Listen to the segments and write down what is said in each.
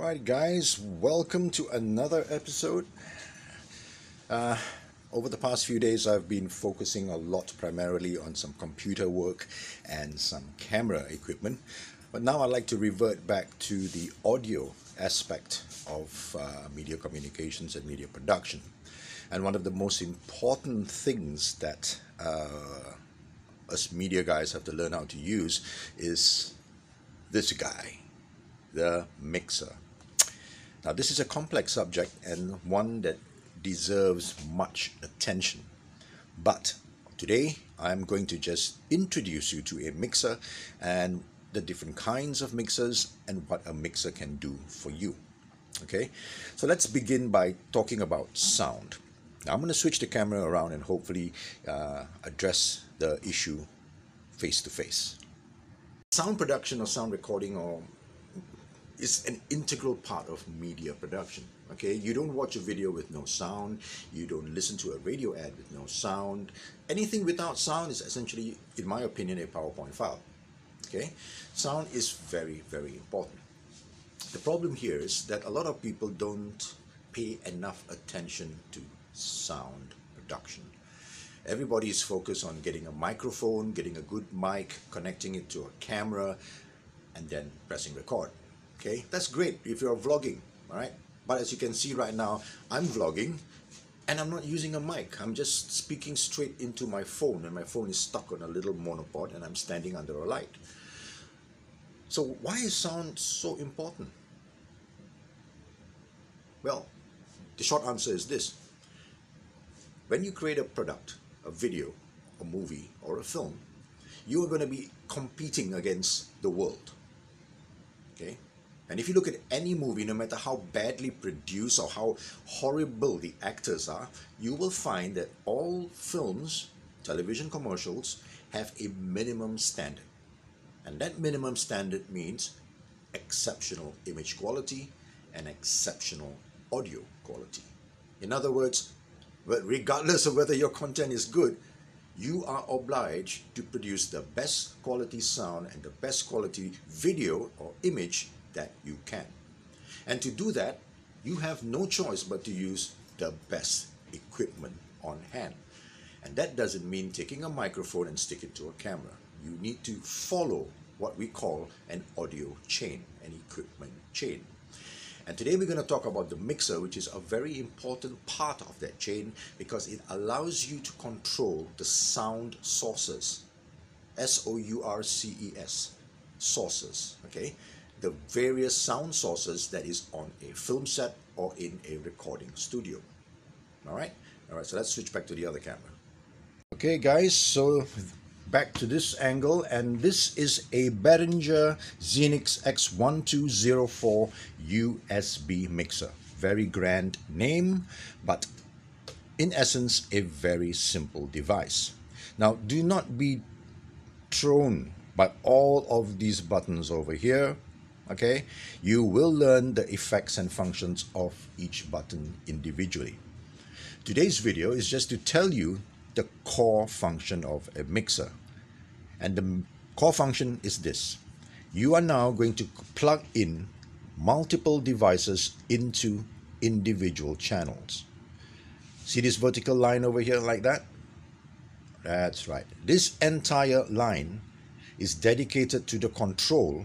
Alright guys, welcome to another episode. Over the past few days I've been focusing a lot primarily on some computer work and some camera equipment, but now I'd like to revert back to the audio aspect of media communications and media production. And one of the most important things that us media guys have to learn how to use is this guy, the mixer. Now, this is a complex subject and one that deserves much attention. But today, I'm going to just introduce you to a mixer and the different kinds of mixers and what a mixer can do for you. Okay, so let's begin by talking about sound. Now, I'm going to switch the camera around and hopefully address the issue face to face. Sound production or sound recording is an integral part of media production. Okay, you don't watch a video with no sound, you don't listen to a radio ad with no sound. Anything without sound is essentially, in my opinion, a PowerPoint file. Okay, sound is very, very important. The problem here is that a lot of people don't pay enough attention to sound production. Everybody is focused on getting a microphone, getting a good mic, connecting it to a camera, and then pressing record. Okay, that's great if you're vlogging, all right? But as you can see right now, I'm vlogging and I'm not using a mic. I'm just speaking straight into my phone, and my phone is stuck on a little monopod and I'm standing under a light. So why is sound so important? Well, the short answer is this. When you create a product, a video, a movie, or a film, you are going to be competing against the world. Okay? And if you look at any movie, no matter how badly produced or how horrible the actors are, you will find that all films, television commercials, have a minimum standard. And that minimum standard means exceptional image quality and exceptional audio quality. In other words, regardless of whether your content is good, you are obliged to produce the best quality sound and the best quality video or image that you can. And to do that, you have no choice but to use the best equipment on hand. And that doesn't mean taking a microphone and stick it to a camera. You need to follow what we call an audio chain, an equipment chain. And today we're going to talk about the mixer, which is a very important part of that chain because it allows you to control the sound sources. S-O-U-R-C-E-S, sources, okay? The various sound sources that is on a film set or in a recording studio. All right, so let's switch back to the other camera. Okay guys, so back to this angle, and this is a Behringer Xenix X1204 USB mixer. Very grand name, but in essence a very simple device. Now do not be thrown by all of these buttons over here. Okay, you will learn the effects and functions of each button individually. Today's video is just to tell you the core function of a mixer. And the core function is this. You are now going to plug in multiple devices into individual channels. See this vertical line over here like that? That's right. This entire line is dedicated to the control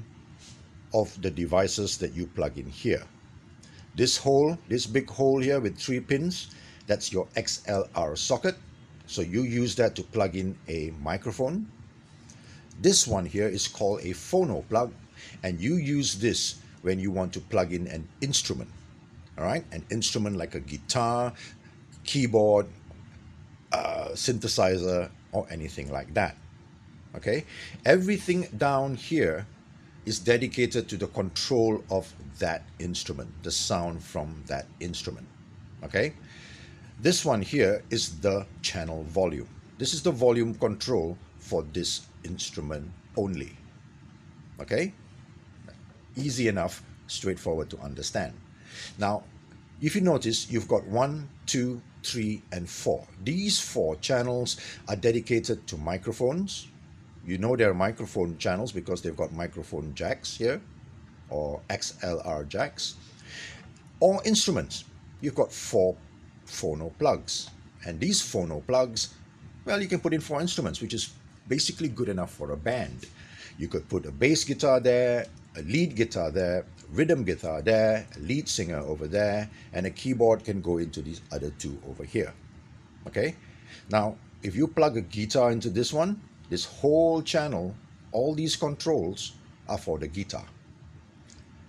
of the devices that you plug in here. This hole, this big hole here with 3 pins, that's your XLR socket. So you use that to plug in a microphone. This one here is called a phono plug, and you use this when you want to plug in an instrument. All right, an instrument like a guitar, keyboard, synthesizer, or anything like that. Okay, everything down here is dedicated to the control of that instrument, the sound from that instrument. Okay, this one here is the channel volume. This is the volume control for this instrument only. Okay, easy enough, straightforward to understand. Now if you notice, you've got 1, 2, 3, and 4. These 4 channels are dedicated to microphones. You know they're microphone channels because they've got microphone jacks here. or XLR jacks, or instruments. You've got 4 phono plugs, and these phono plugs, well, you can put in 4 instruments, which is basically good enough for a band. You could put a bass guitar there, a lead guitar there, rhythm guitar there, a lead singer over there, and a keyboard can go into these other 2 over here. Okay, now if you plug a guitar into this one, this whole channel, all these controls are for the guitar.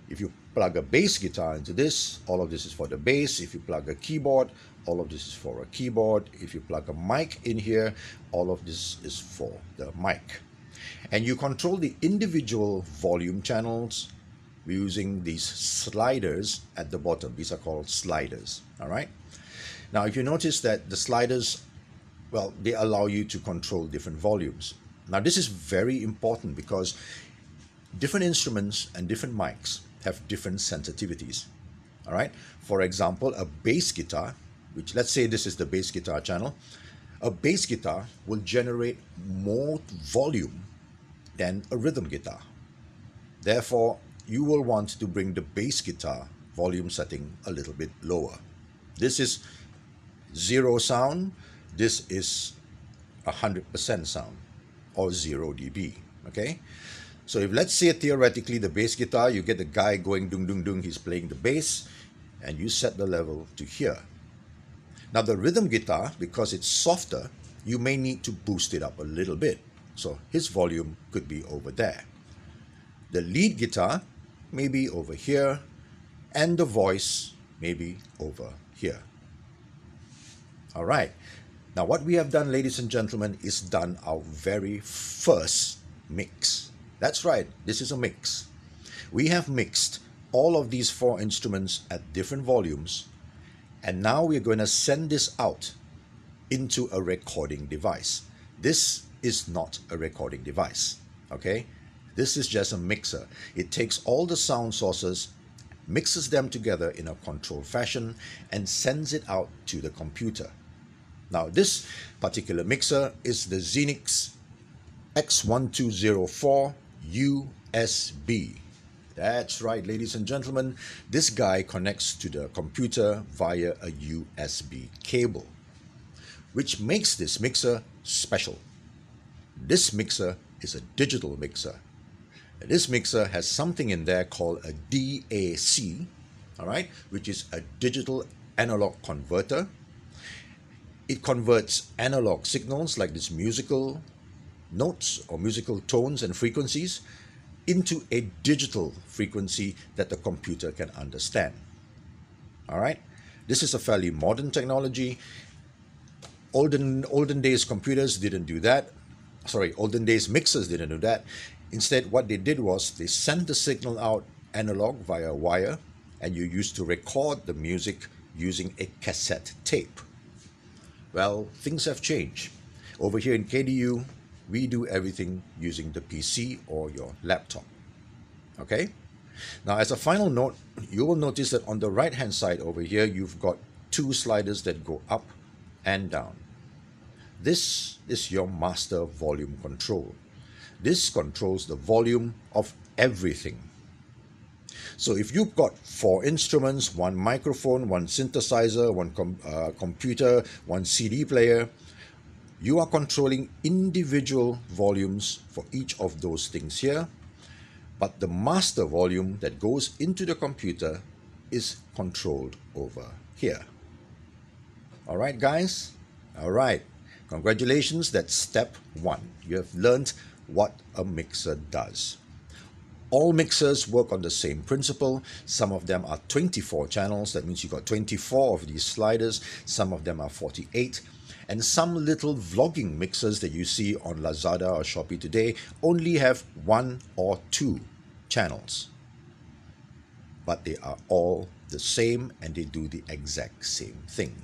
If you plug a bass guitar into this, all of this is for the bass. If you plug a keyboard, all of this is for a keyboard. If you plug a mic in here, all of this is for the mic. And you control the individual volume channels using these sliders at the bottom. These are called sliders, all right? Now, if you notice that the sliders, well, they allow you to control different volumes. Now, this is very important because different instruments and different mics have different sensitivities, all right? For example, a bass guitar, which let's say this is the bass guitar channel, a bass guitar will generate more volume than a rhythm guitar. Therefore, you will want to bring the bass guitar volume setting a little bit lower. This is 0 sound, this is 100% sound, or 0 dB, okay? So if let's say theoretically the bass guitar, you get the guy going dung dung dung, he's playing the bass, and you set the level to here. Now the rhythm guitar, because it's softer, you may need to boost it up a little bit. So his volume could be over there. The lead guitar may be over here, and the voice may be over here. All right. Now what we have done, ladies and gentlemen, is done our very first mix. That's right, this is a mix. We have mixed all of these 4 instruments at different volumes, and now we're going to send this out into a recording device. This is not a recording device, okay? This is just a mixer. It takes all the sound sources, mixes them together in a controlled fashion, and sends it out to the computer. Now, this particular mixer is the Xenix X1204 USB. That's right, ladies and gentlemen. This guy connects to the computer via a USB cable, which makes this mixer special. This mixer is a digital mixer. This mixer has something in there called a DAC, all right, which is a digital analog converter. It converts analog signals like this musical notes or musical tones and frequencies into a digital frequency that the computer can understand. All right, this is a fairly modern technology. Olden days computers didn't do that. Sorry, olden days mixers didn't do that. Instead, what they did was they sent the signal out analog via wire, and you used to record the music using a cassette tape. Well, things have changed. Over here in KDU, we do everything using the PC or your laptop. Okay? Now, as a final note, you will notice that on the right-hand side over here, you've got 2 sliders that go up and down. This is your master volume control. This controls the volume of everything. So if you've got 4 instruments, 1 microphone, 1 synthesizer, 1 computer, 1 CD player, you are controlling individual volumes for each of those things here, but the master volume that goes into the computer is controlled over here. All right, guys? All right. Congratulations, that's step 1. You have learned what a mixer does. All mixers work on the same principle. Some of them are 24 channels. That means you've got 24 of these sliders. Some of them are 48. And some little vlogging mixers that you see on Lazada or Shopee today only have 1 or 2 channels. But they are all the same and they do the exact same thing.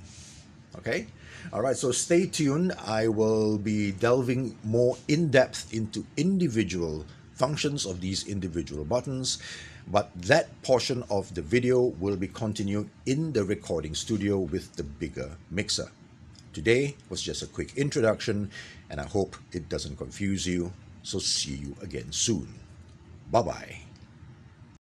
Okay? All right, so stay tuned. I will be delving more in depth into individual functions of these individual buttons, but that portion of the video will be continued in the recording studio with the bigger mixer. Today was just a quick introduction, and I hope it doesn't confuse you. So see you again soon. Bye-bye.